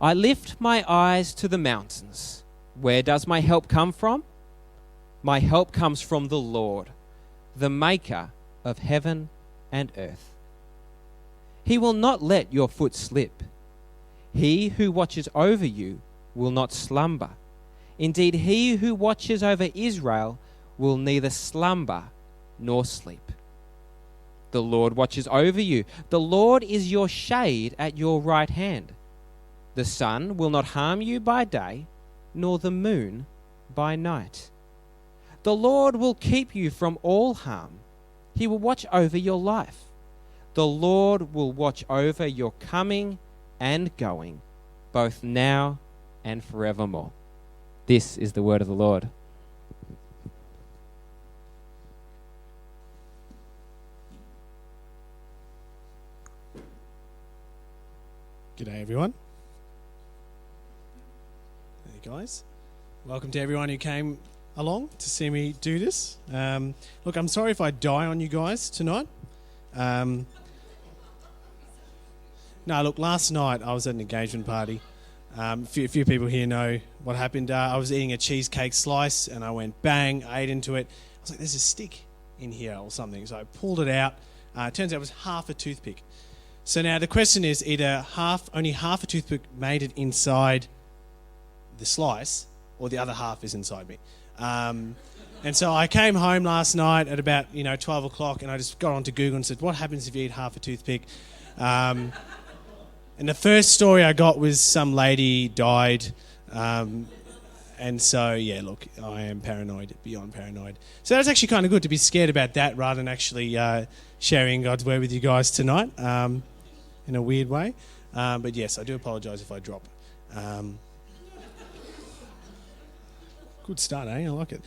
I lift my eyes to the mountains. Where does my help come from? My help comes from the Lord, the maker of heaven and earth. He will not let your foot slip. He who watches over you will not slumber. Indeed, he who watches over Israel will neither slumber nor sleep. The Lord watches over you. The Lord is your shade at your right hand. The sun will not harm you by day, nor the moon by night. The Lord will keep you from all harm. He will watch over your life. The Lord will watch over your coming and going, both now and forevermore. This is the word of the Lord. G'day everyone. Hey guys. Welcome to everyone who came along to see me do this. Look, I'm sorry if I die on you guys tonight. No, look, last night I was at an engagement party. A few people here know what happened. I was eating a cheesecake slice and I went bang, I ate into it. I was like, there's a stick in here or something. So I pulled it out. Turns out it was half a toothpick. So now the question is either only half a toothpick made it inside the slice or the other half is inside me. And so I came home last night at about 12 o'clock and I just got onto Google and said, what happens if you eat half a toothpick? And the first story I got was some lady died. And so, yeah, look, I am paranoid, beyond paranoid. So that's actually kind of good to be scared about that rather than actually sharing God's word with you guys tonight in a weird way. But yes, I do apologise if I drop. Good start, eh? I like it.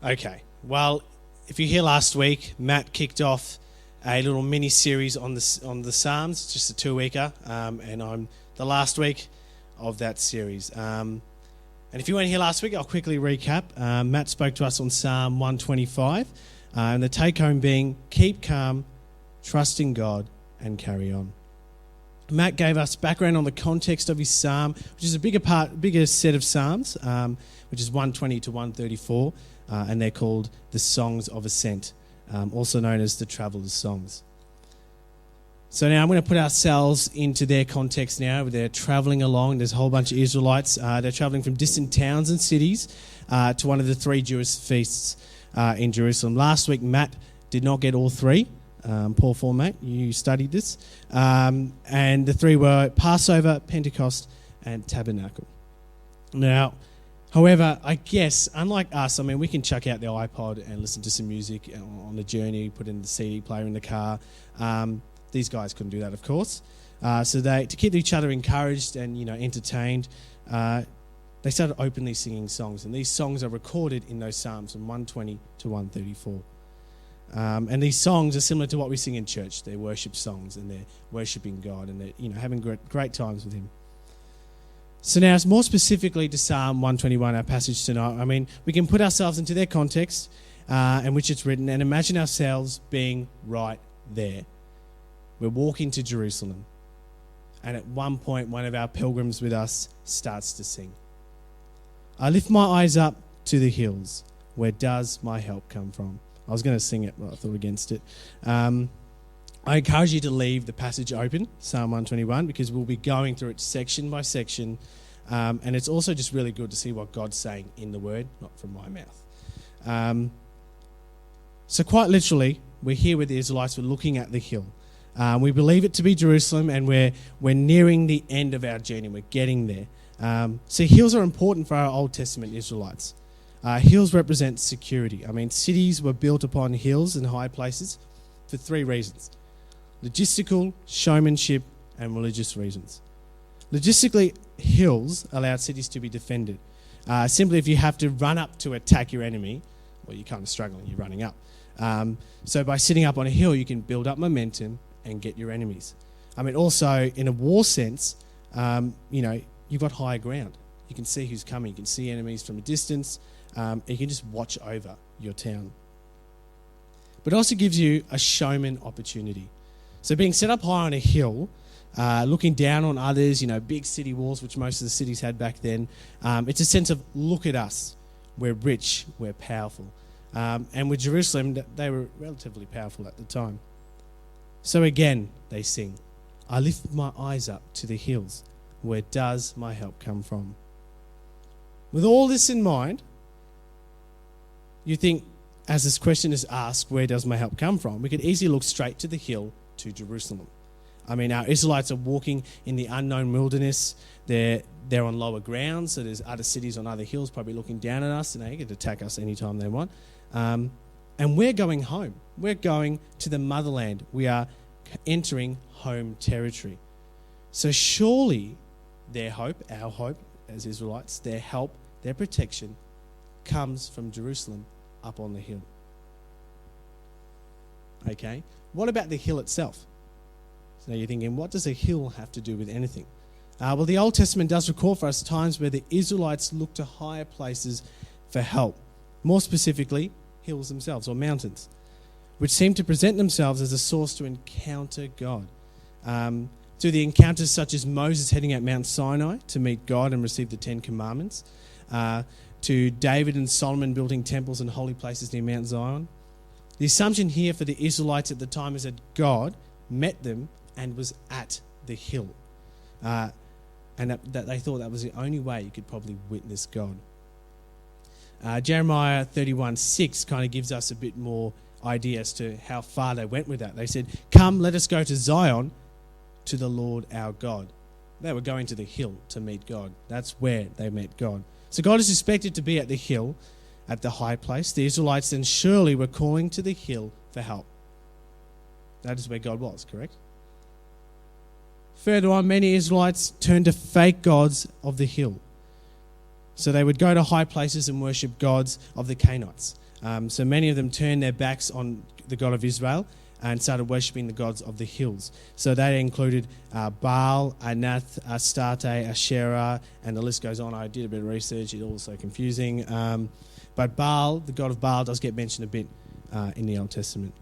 Okay, well, if you're here last week, Matt kicked off a little mini-series on the Psalms, just a 2-weeker, and I'm the last week of that series. And if you weren't here last week, I'll quickly recap. Matt spoke to us on Psalm 125, and the take-home being, keep calm, trust in God, and carry on. Matt gave us background on the context of his psalm, which is a bigger set of psalms, which is 120 to 134, and they're called the Songs of Ascent, also known as the Traveller's Songs. So now I'm going to put ourselves into their context now. They're travelling along. There's a whole bunch of Israelites. They're travelling from distant towns and cities to one of the 3 Jewish feasts in Jerusalem. Last week, Matt did not get all 3. Poor form, mate. You studied this. And the 3 were Passover, Pentecost, and Tabernacle. Now, however, I guess, unlike us, I mean, we can chuck out the iPod and listen to some music on the journey, put in the CD player in the car. These guys couldn't do that, of course. So to keep each other encouraged and, entertained, they started openly singing songs. And these songs are recorded in those Psalms from 120 to 134. And these songs are similar to what we sing in church. They're worship songs and they're worshipping God and they're having great times with Him. So now, more specifically to Psalm 121, our passage tonight, I mean, we can put ourselves into their context in which it's written and imagine ourselves being right there. We're walking to Jerusalem. And at one point, one of our pilgrims with us starts to sing. I lift my eyes up to the hills. Where does my help come from? I was going to sing it, but I thought against it. I encourage you to leave the passage open, Psalm 121, because we'll be going through it section by section. And it's also just really good to see what God's saying in the Word, not from my mouth. So quite literally, we're here with the Israelites. We're looking at the hill. We believe it to be Jerusalem, and we're nearing the end of our journey. We're getting there. So hills are important for our Old Testament Israelites. Hills represent security. I mean, cities were built upon hills and high places for 3 reasons: logistical, showmanship, and religious reasons. Logistically, hills allowed cities to be defended. Simply, if you have to run up to attack your enemy, well, you're kind of struggling, you're running up. So by sitting up on a hill, you can build up momentum and get your enemies. I mean, also, in a war sense, you've got higher ground. You can see who's coming. You can see enemies from a distance. You can just watch over your town. But it also gives you a showman opportunity. So being set up high on a hill looking down on others, big city walls, which most of the cities had back then. It's a sense of, look at us. We're rich, we're powerful. And with Jerusalem, they were relatively powerful at the time. So again, they sing, I lift my eyes up to the hills. Where does my help come from? With all this in mind, you think, as this question is asked, where does my help come from? We could easily look straight to the hill, to Jerusalem. I mean, our Israelites are walking in the unknown wilderness. They're on lower ground, so there's other cities on other hills probably looking down at us, and they can attack us anytime they want. And we're going home. We're going to the motherland. We are entering home territory. So surely their hope, our hope as Israelites, their help, their protection comes from Jerusalem up on the hill. Okay, what about the hill itself? So now you're thinking, what does a hill have to do with anything? Well, the Old Testament does record for us times where the Israelites looked to higher places for help. More specifically, hills themselves or mountains, which seem to present themselves as a source to encounter God. To the encounters such as Moses heading out Mount Sinai to meet God and receive the Ten Commandments, to David and Solomon building temples and holy places near Mount Zion. The assumption here for the Israelites at the time is that God met them and was at the hill. And that they thought that was the only way you could probably witness God. Jeremiah 31:6 kind of gives us a bit more idea as to how far they went with that. They said, come, let us go to Zion, to the Lord our God. They were going to the hill to meet God. That's where they met God. So God is expected to be at the hill, at the high place. The Israelites then surely were calling to the hill for help. That is where God was, correct? Further on, many Israelites turned to fake gods of the hill. So they would go to high places and worship gods of the Canaanites. So many of them turned their backs on the God of Israel and started worshipping the gods of the hills. So that included Baal, Anath, Astarte, Asherah, and the list goes on. I did a bit of research. It's all so confusing. But Baal, the god of Baal, does get mentioned a bit in the Old Testament.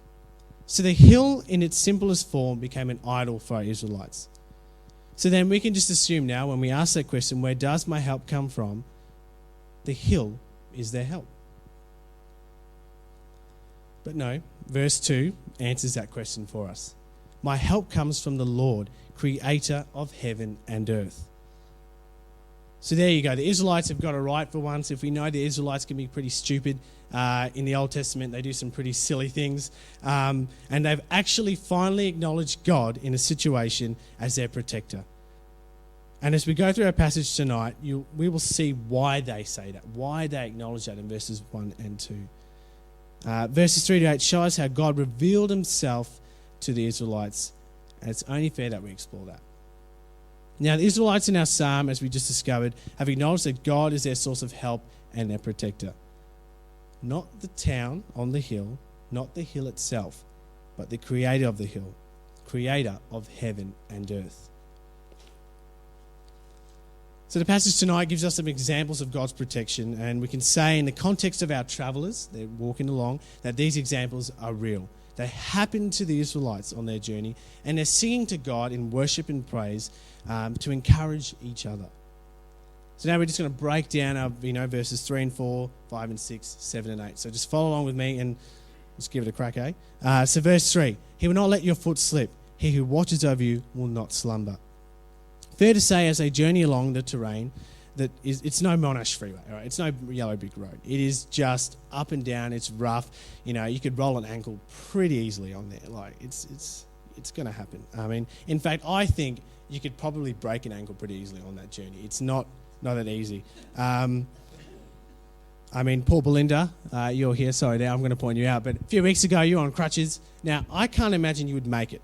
So the hill in its simplest form became an idol for our Israelites. So then we can just assume now, when we ask that question, where does my help come from? The hill is their help. But no, verse 2 answers that question for us. My help comes from the Lord, creator of heaven and earth. So there you go. The Israelites have got it right for once. If we know the Israelites can be pretty stupid in the Old Testament, they do some pretty silly things. And they've actually finally acknowledged God in a situation as their protector. And as we go through our passage tonight, we will see why they say that, why they acknowledge that in verses 1 and 2. Verses 3 to 8 show us how God revealed himself to the Israelites, and it's only fair that we explore that. Now, the Israelites in our psalm, as we just discovered, have acknowledged that God is their source of help and their protector. Not the town on the hill, not the hill itself, but the creator of the hill, creator of heaven and earth. So the passage tonight gives us some examples of God's protection, and we can say in the context of our travellers, they're walking along, that these examples are real. They happened to the Israelites on their journey, and they're singing to God in worship and praise to encourage each other. So now we're just going to break down our verses 3 and 4, 5 and 6, 7 and 8. So just follow along with me and let's give it a crack, eh? So verse 3, he will not let your foot slip. He who watches over you will not slumber. Fair to say, as they journey along the terrain, that it's no Monash freeway, all right? It's no yellow brick road. It is just up and down. It's rough. You could roll an ankle pretty easily on there. Like it's going to happen. I mean, in fact, I think you could probably break an ankle pretty easily on that journey. It's not that easy. I mean, poor Belinda, you're here. Sorry, now I'm going to point you out. But a few weeks ago, you were on crutches. Now, I can't imagine you would make it.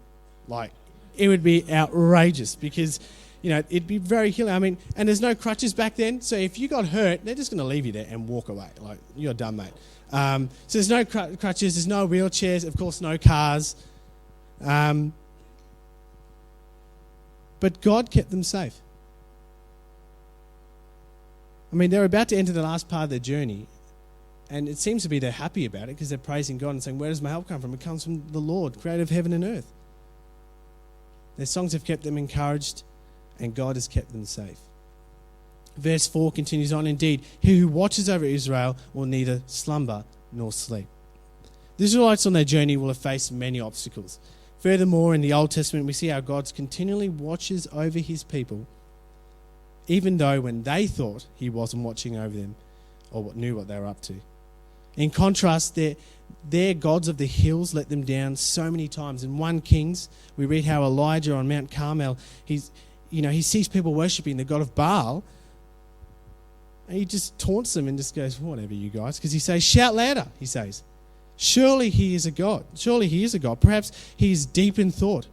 Like, it would be outrageous because it'd be very hilly. I mean, and there's no crutches back then. So if you got hurt, they're just going to leave you there and walk away. Like, you're done, mate. So there's no crutches. There's no wheelchairs. Of course, no cars. But God kept them safe. I mean, they're about to enter the last part of their journey. And it seems to be they're happy about it because they're praising God and saying, where does my help come from? It comes from the Lord, creator of heaven and earth. Their songs have kept them encouraged, and God has kept them safe. Verse 4 continues on, indeed, he who watches over Israel will neither slumber nor sleep. The Israelites on their journey will have faced many obstacles. Furthermore, in the Old Testament, we see how God continually watches over his people, even though when they thought he wasn't watching over them or knew what they were up to. In contrast, their gods of the hills let them down so many times. In 1 Kings, we read how Elijah on Mount Carmel, he sees people worshipping the god of Baal, and he just taunts them and just goes, whatever you guys, because he says, shout louder, he says. Surely he is a God. Surely he is a God. Perhaps he is deep in thought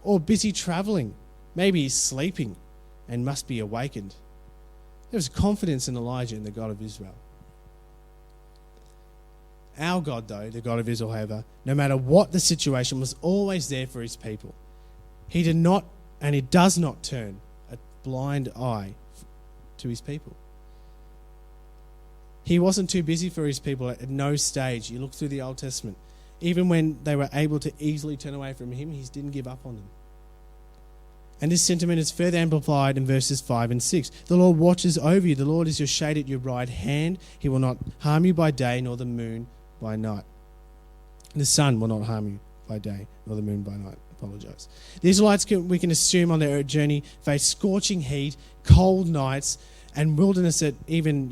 or busy traveling. Maybe he's sleeping and must be awakened. There was confidence in Elijah in the God of Israel. Our God, though, the God of Israel, however, no matter what the situation, was always there for his people. He did not, and he does not turn a blind eye to his people. He wasn't too busy for his people at no stage. You look through the Old Testament. Even when they were able to easily turn away from him, he didn't give up on them. And this sentiment is further amplified in verses 5 and 6. The Lord watches over you. The Lord is your shade at your right hand. He will not harm you by day, nor the moon by night. The sun will not harm you by day, nor the moon by night. Apologise. The Israelites, we can assume on their journey, faced scorching heat, cold nights, and wilderness that even,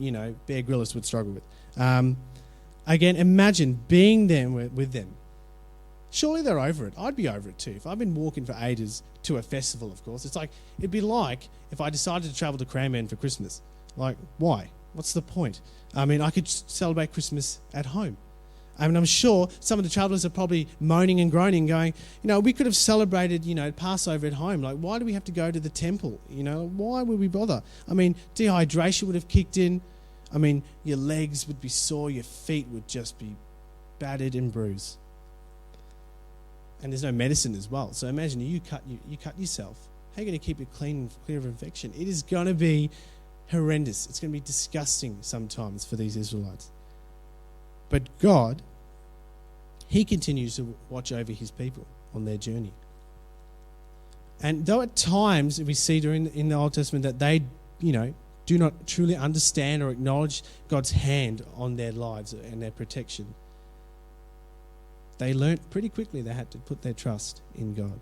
Bear Grylls would struggle with. Again, imagine being there with them. Surely they're over it. I'd be over it too. If I've been walking for ages to a festival, of course, it'd be like if I decided to travel to Cranbourne for Christmas. Like, why? What's the point? I mean, I could celebrate Christmas at home. I mean, I'm sure some of the travellers are probably moaning and groaning, going, we could have celebrated, Passover at home. Like, why do we have to go to the temple? Why would we bother? I mean, dehydration would have kicked in. I mean, your legs would be sore, your feet would just be battered and bruised. And there's no medicine as well. So imagine you cut yourself. How are you going to keep it clean and clear of infection? It is going to be horrendous. It's going to be disgusting sometimes for these Israelites. But God, he continues to watch over his people on their journey. And though at times we see in the Old Testament that they, do not truly understand or acknowledge God's hand on their lives and their protection, they learnt pretty quickly they had to put their trust in God.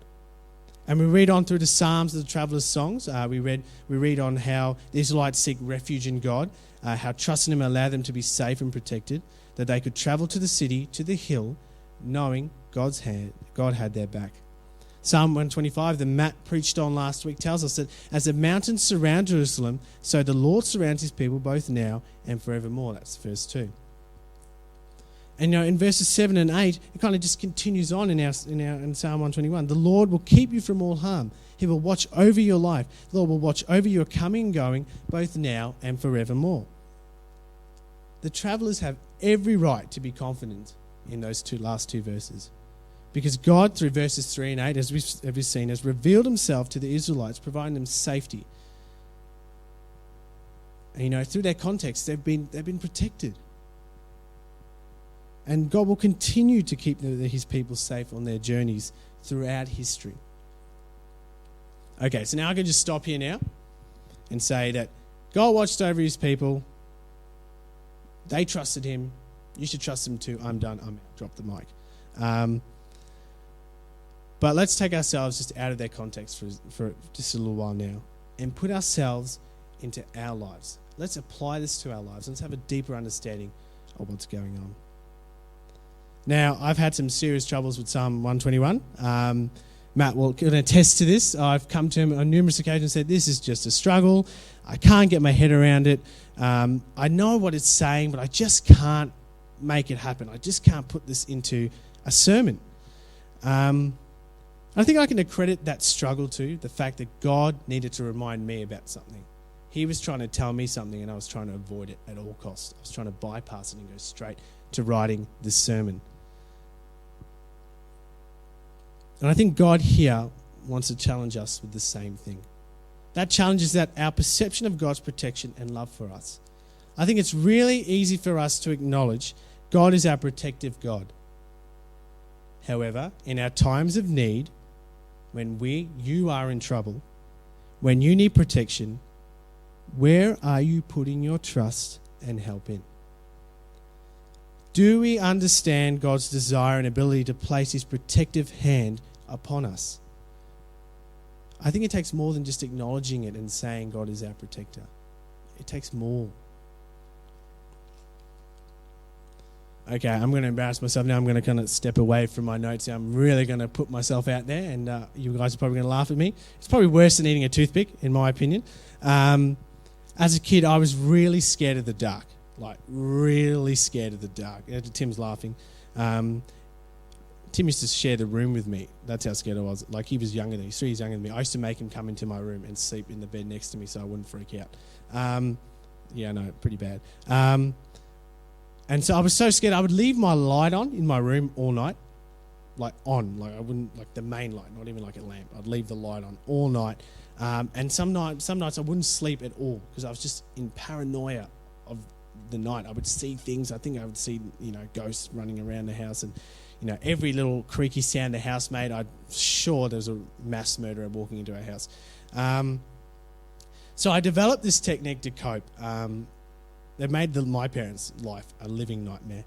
And we read on through the Psalms, the travelers' songs. We read on how the Israelites seek refuge in God, how trusting him allowed them to be safe and protected, that they could travel to the city, to the hill, knowing God had their back. Psalm 125, that Matt preached on last week, tells us that as the mountains surround Jerusalem, so the Lord surrounds his people both now and forevermore. That's verse 2. And in verses 7 and 8, it kind of just continues on in Psalm 121. The Lord will keep you from all harm. He will watch over your life. The Lord will watch over your coming and going, both now and forevermore. The travellers have every right to be confident in those last two verses, because God, through verses 3 and 8, as we've seen, has revealed himself to the Israelites, providing them safety. And through their context, they've been protected. And God will continue to keep his people safe on their journeys throughout history. Okay, so now I can just stop here now and say that God watched over his people. They trusted him. You should trust him too. I'm done. I'm out. Drop the mic. But let's take ourselves just out of their context for just a little while now and put ourselves into our lives. Let's apply this to our lives. Let's have a deeper understanding of what's going on. Now, I've had some serious troubles with Psalm 121. Matt can attest to this. I've come to him on numerous occasions and said, this is just a struggle. I can't get my head around it. I know what it's saying, but I just can't make it happen. I just can't put this into a sermon. I think I can accredit that struggle to the fact that God needed to remind me about something. He was trying to tell me something and I was trying to avoid it at all costs. I was trying to bypass it and go straight to writing this sermon. And I think God here wants to challenge us with the same thing. That challenge is that our perception of God's protection and love for us. I think it's really easy for us to acknowledge God is our protective God. However, in our times of need, when you are in trouble, when you need protection, where are you putting your trust and help in? Do we understand God's desire and ability to place his protective hand upon us? I think it takes more than just acknowledging it and saying God is our protector. It takes more. Okay, I'm going to embarrass myself now. I'm going to kind of step away from my notes. I'm really going to put myself out there, and you guys are probably going to laugh at me. It's probably worse than eating a toothpick, in my opinion. As a kid, I was really scared of the dark. Like, really scared of the dark. Tim's laughing. Tim used to share the room with me. That's how scared I was. Like, he was younger than me. He's 3 years younger than me. I used to make him come into my room and sleep in the bed next to me so I wouldn't freak out. Yeah, no, pretty bad. And so I was so scared, I would leave my light on in my room all night. Like, on. Like, I wouldn't, like, the main light, not even like a lamp. I'd leave the light on all night. And some nights I wouldn't sleep at all because I was just in paranoia of the night. I would see things. I think I would see, ghosts running around the house, and, every little creaky sound the house made, I'm sure there was a mass murderer walking into our house. So I developed this technique to cope. It made my parents' life a living nightmare.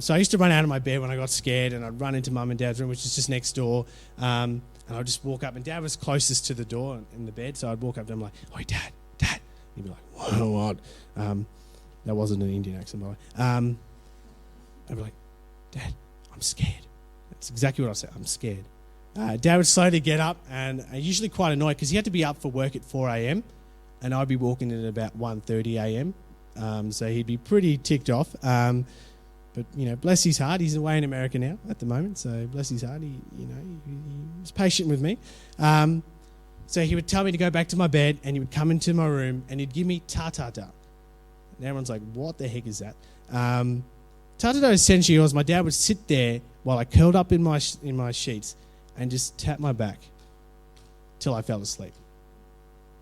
So I used to run out of my bed when I got scared, and I'd run into Mum and Dad's room, which is just next door, and I'd just walk up, and Dad was closest to the door in the bed, so I'd walk up to him like, "Oh, Dad." He'd be like, "What?" That wasn't an Indian accent, by the way. I'd be like, "Dad, I'm scared." That's exactly what I said. I'm scared. Dad would slowly get up, and usually quite annoyed because he had to be up for work at 4 a.m, and I'd be walking in at about 1:30 a.m, so he'd be pretty ticked off. But, bless his heart, he's away in America now at the moment, so bless his heart, he was patient with me. So he would tell me to go back to my bed, and he would come into my room, and he'd give me ta-ta-ta. And everyone's like, what the heck is that? Ta-ta-ta essentially was my dad would sit there while I curled up in my sheets and just tap my back till I fell asleep.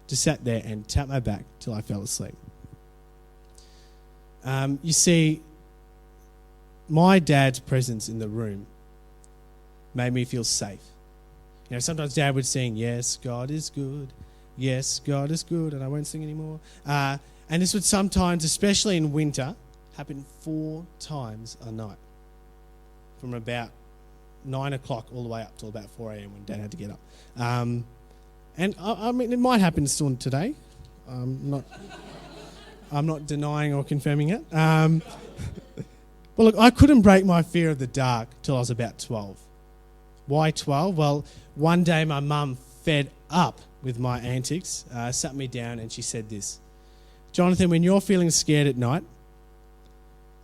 Just sat there and tapped my back till I fell asleep. You see, my dad's presence in the room made me feel safe. Sometimes Dad would sing, "Yes, God is good. Yes, God is good," and I won't sing anymore. And this would sometimes, especially in winter, happen 4 times a night, from about 9 o'clock all the way up till about 4 a.m. when Dad had to get up. And I mean, it might happen still today. I'm not denying or confirming it. But look, I couldn't break my fear of the dark till I was about 12. Why 12? Well, one day my mum, fed up with my antics, sat me down and she said this: "Jonathan, when you're feeling scared at night,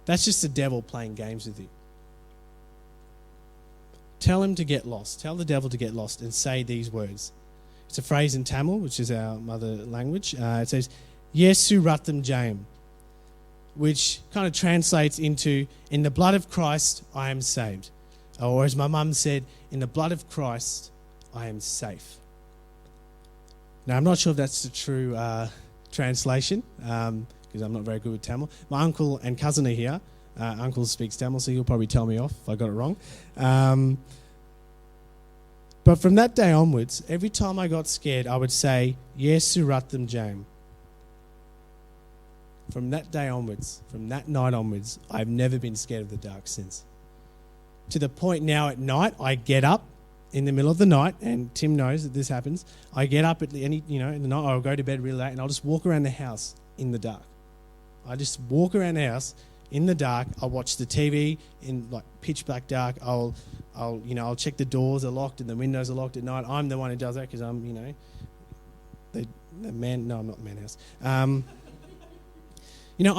that's just the devil playing games with you. Tell him to get lost. Tell the devil to get lost and say these words." It's a phrase in Tamil, which is our mother language. It says, "Yesu Ratham Jayam," which kind of translates into, "In the blood of Christ, I am saved." Or as my mum said, "In the blood of Christ, I am safe." Now, I'm not sure if that's the true translation, because I'm not very good with Tamil. My uncle and cousin are here. Uncle speaks Tamil, so he'll probably tell me off if I got it wrong. But from that day onwards, every time I got scared, I would say, "Yesu Ratham Jayam." From that day onwards, from that night onwards, I've never been scared of the dark since. To the point now at night, I get up in the middle of the night, and Tim knows that this happens. I get up in the night, I'll go to bed really late, and I'll just walk around the house in the dark. I just walk around the house in the dark. I'll watch the TV in like pitch black dark. I'll check the doors are locked and the windows are locked at night. I'm the one who does that because I'm, the man. No, I'm not the man house. I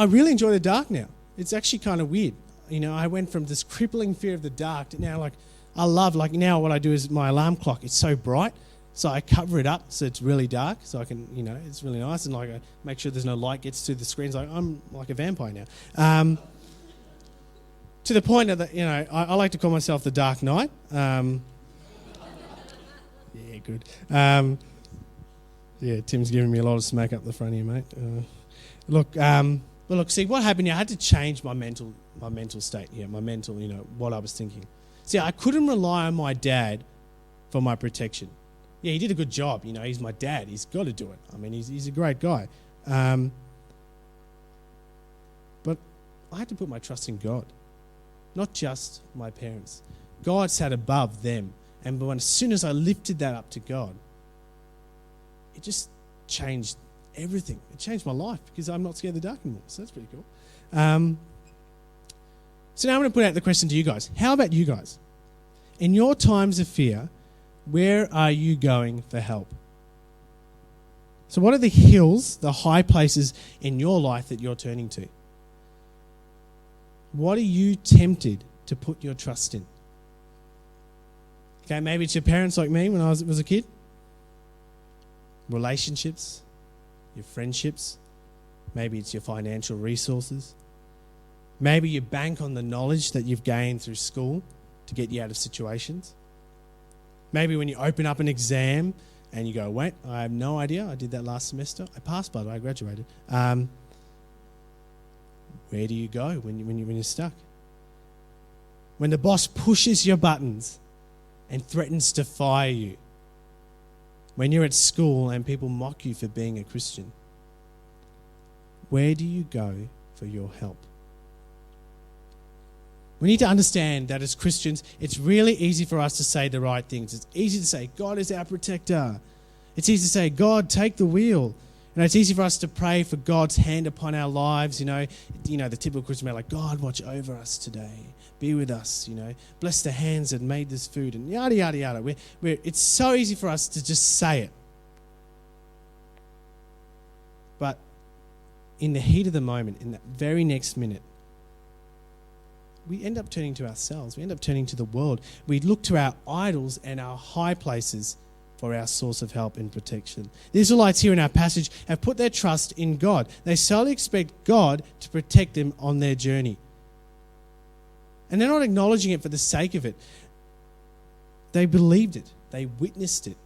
really enjoy the dark now. It's actually kind of weird. I went from this crippling fear of the dark to now, I love, now what I do is my alarm clock, it's so bright, so I cover it up so it's really dark, so I can, it's really nice, and I make sure there's no light gets to the screens. I'm like a vampire now. To the point that, I like to call myself the Dark Knight. Yeah, good. Yeah, Tim's giving me a lot of smack up the front here, mate. Look, see, what happened here, I had to change my mental state here, my mental, what I was thinking. See, I couldn't rely on my dad for my protection. Yeah, he did a good job. He's my dad. He's got to do it. I mean, he's a great guy. But I had to put my trust in God, not just my parents. God sat above them. And as soon as I lifted that up to God, it just changed everything. It changed my life because I'm not scared of the dark anymore. So that's pretty cool. So now I'm going to put out the question to you guys. How about you guys? In your times of fear, where are you going for help? So what are the hills, the high places in your life that you're turning to? What are you tempted to put your trust in? Okay, maybe it's your parents like me when I was a kid. Relationships, your friendships. Maybe it's your financial resources. Maybe you bank on the knowledge that you've gained through school to get you out of situations. Maybe when you open up an exam and you go, wait, I have no idea. I did that last semester. I passed, by the way, I graduated. Where do you go when you're stuck? When the boss pushes your buttons and threatens to fire you. When you're at school and people mock you for being a Christian. Where do you go for your help? We need to understand that as Christians, it's really easy for us to say the right things. It's easy to say, God is our protector. It's easy to say, God, take the wheel. It's easy for us to pray for God's hand upon our lives. The typical Christian prayer, like, God, watch over us today. Be with us, Bless the hands that made this food, and yada, yada, yada. It's so easy for us to just say it. But in the heat of the moment, in that very next minute, we end up turning to ourselves. We end up turning to the world. We look to our idols and our high places for our source of help and protection. The Israelites here in our passage have put their trust in God. They solely expect God to protect them on their journey. And they're not acknowledging it for the sake of it. They believed it. They witnessed it.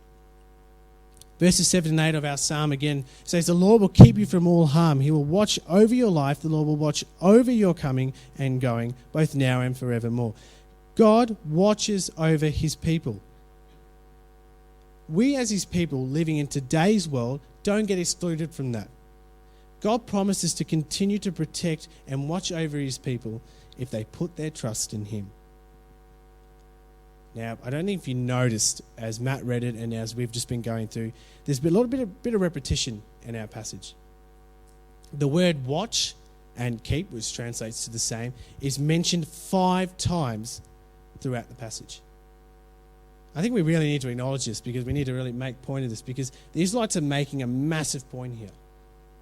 Verses 7 and 8 of our psalm again says, the Lord will keep you from all harm. He will watch over your life. The Lord will watch over your coming and going, both now and forevermore. God watches over his people. We as his people living in today's world don't get excluded from that. God promises to continue to protect and watch over his people if they put their trust in him. Now, I don't know if you noticed as Matt read it and as we've just been going through, there's been a bit of repetition in our passage. The word watch and keep, which translates to the same, is mentioned 5 times throughout the passage. I think we really need to acknowledge this because we need to really make point of this because the Israelites are making a massive point here.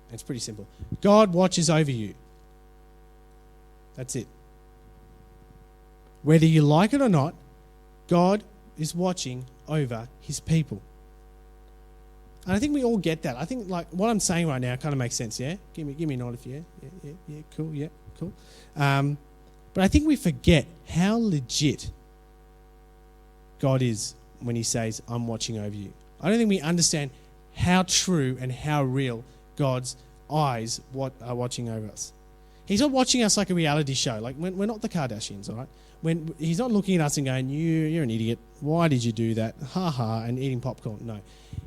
And it's pretty simple. God watches over you. That's it. Whether you like it or not, God is watching over his people. And I think we all get that. I think like what I'm saying right now kind of makes sense, yeah? Give me a nod if you, yeah, cool. But I think we forget how legit God is when he says, I'm watching over you. I don't think we understand how true and how real God's eyes are watching over us. He's not watching us like a reality show. Like we're not the Kardashians, all right? When he's not looking at us and going, you're an idiot. Why did you do that? Ha ha, and eating popcorn. No.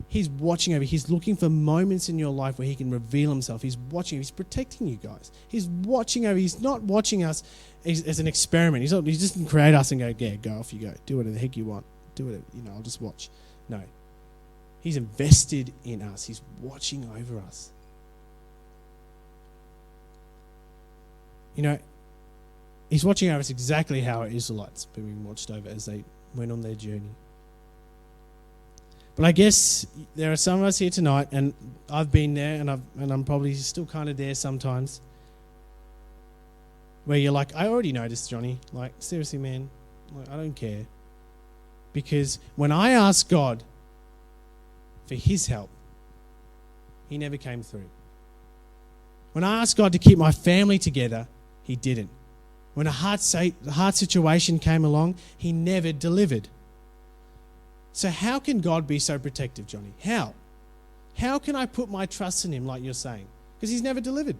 He's watching over. He's looking for moments in your life where he can reveal himself. He's watching. He's protecting you guys. He's watching over. He's not watching us as an experiment. He just didn't create us and go, yeah, go off you go. Do whatever the heck you want. Do whatever, I'll just watch. No. He's invested in us. He's watching over us. He's watching over us exactly how our Israelites were being watched over as they went on their journey. But I guess there are some of us here tonight, and I've been there, and I'm probably still kind of there sometimes, where you're like, I already know this, Jonny. Like, seriously, man, like, I don't care. Because when I asked God for his help, he never came through. When I asked God to keep my family together, he didn't. When a hard situation came along, he never delivered. So how can God be so protective, Jonny? How? How can I put my trust in him like you're saying? Because he's never delivered.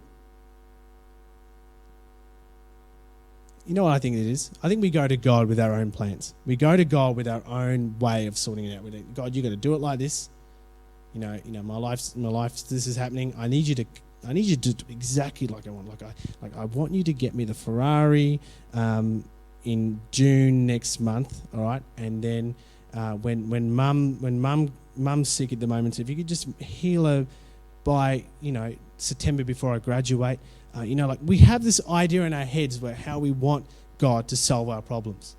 You know what I think it is? I think we go to God with our own plans. We go to God with our own way of sorting it out. We think, God, you got to do it like this. You know, my life. This is happening. I need you to do exactly like I want. I want you to get me the Ferrari in June next month. All right, and then when mum's sick at the moment, so if you could just heal her by September before I graduate. We have this idea in our heads where how we want God to solve our problems.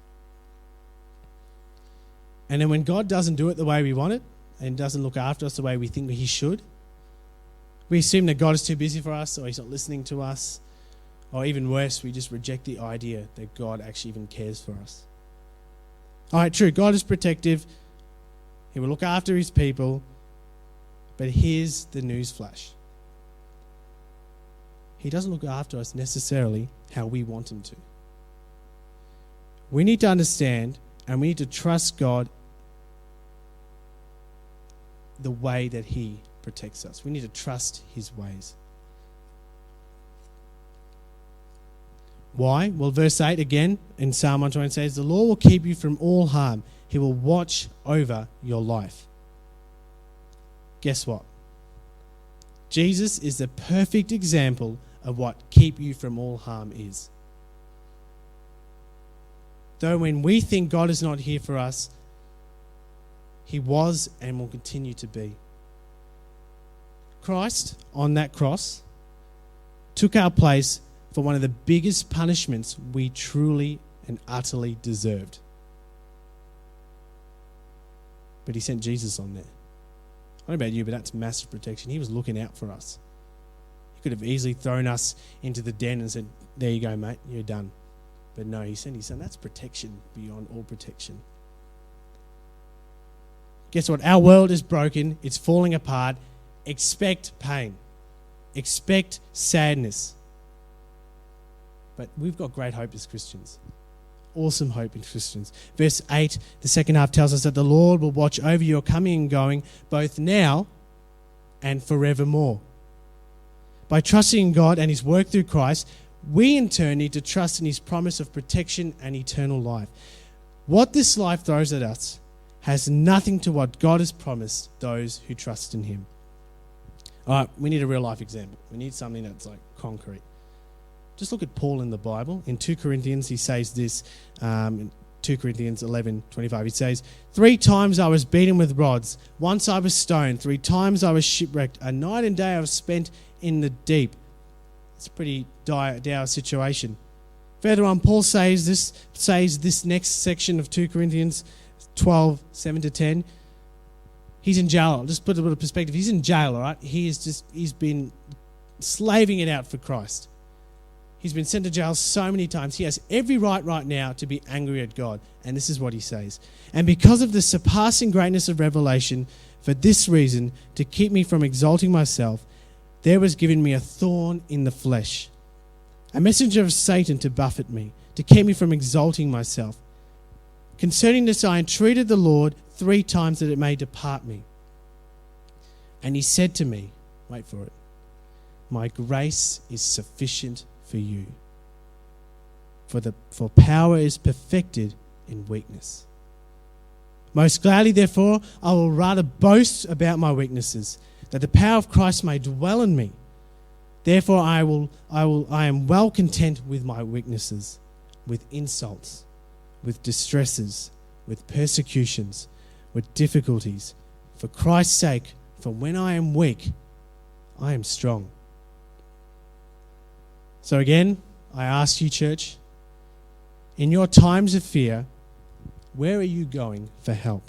And then when God doesn't do it the way we want it and doesn't look after us the way we think he should, we assume that God is too busy for us or he's not listening to us. Or even worse, we just reject the idea that God actually even cares for us. All right, true, God is protective. He will look after his people. But here's the news flash. He doesn't look after us necessarily how we want him to. We need to understand and we need to trust God the way that he protects us. We need to trust his ways. Why? Well, verse 8 again in Psalm 120 says, the Lord will keep you from all harm. He will watch over your life. Guess what? Jesus is the perfect example of what keep you from all harm is. Though when we think God is not here for us, he was and will continue to be. Christ, on that cross, took our place for one of the biggest punishments we truly and utterly deserved. But he sent Jesus on there. I don't know about you, but that's massive protection. He was looking out for us. He could have easily thrown us into the den and said, there you go, mate, you're done. But no, he sent his son. That's protection beyond all protection. Guess what? Our world is broken. It's falling apart. Expect pain. Expect sadness. But we've got great hope as Christians. Awesome hope in Christians. Verse 8, the second half tells us that the Lord will watch over your coming and going, both now and forevermore. By trusting in God and his work through Christ, we in turn need to trust in his promise of protection and eternal life. What this life throws at us has nothing to what God has promised those who trust in him. All right, we need a real life example. We need something that's like concrete. Just look at Paul in the Bible. In 2 Corinthians, he says this, in 2 Corinthians 11:25, he says, 3 times I was beaten with rods. Once I was stoned. 3 times I was shipwrecked. A night and day I was spent in the deep. It's a pretty dire situation. Further on, Paul says this next section of 2 Corinthians 12:7-10. He's in jail. I'll just put a bit of perspective. He's in jail, all right? He's been slaving it out for Christ. He's been sent to jail so many times. He has every right now to be angry at God. And this is what he says. And because of the surpassing greatness of revelation, for this reason, to keep me from exalting myself, there was given me a thorn in the flesh, a messenger of Satan to buffet me, to keep me from exalting myself. Concerning this, I entreated the Lord 3 times that it may depart me. And he said to me, wait for it, my grace is sufficient for you, for power is perfected in weakness. Most gladly, therefore, I will rather boast about my weaknesses, that the power of Christ may dwell in me. Therefore, I am well content with my weaknesses, with insults, with distresses, with persecutions, with difficulties. For Christ's sake, for when I am weak, I am strong. So again, I ask you, church, in your times of fear, where are you going for help?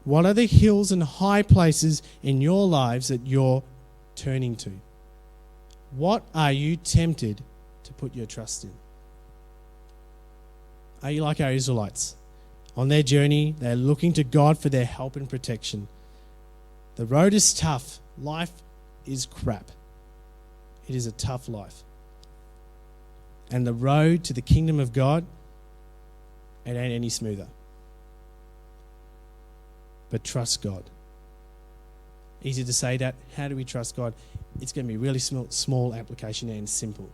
What are the hills and high places in your lives that you're turning to? What are you tempted to put your trust in? Are you like our Israelites? On their journey, they're looking to God for their help and protection. The road is tough. Life is crap. It is a tough life. And the road to the kingdom of God, it ain't any smoother. But trust God. Easy to say that. How do we trust God? It's going to be really small application and simple.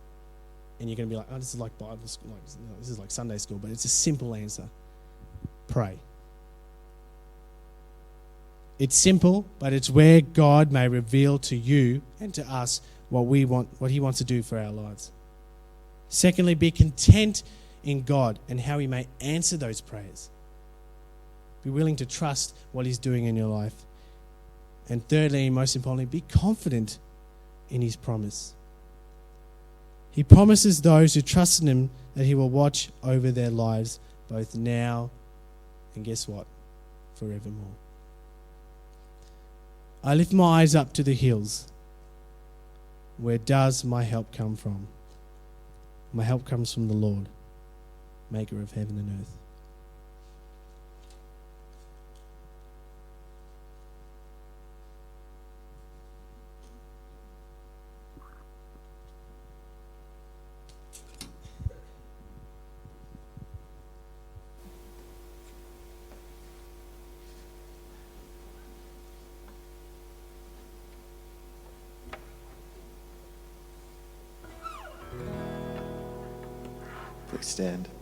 And you're going to be like, oh, this is like Bible school, this is like Sunday school, but it's a simple answer. Pray. It's simple, but it's where God may reveal to you and to us what He wants to do for our lives. Secondly, be content in God and how He may answer those prayers. Be willing to trust what He's doing in your life. And thirdly, and most importantly, be confident in His promise. He promises those who trust in Him that He will watch over their lives both now and guess what? Forevermore. I lift my eyes up to the hills. Where does my help come from? My help comes from the Lord, maker of heaven and earth. Please stand.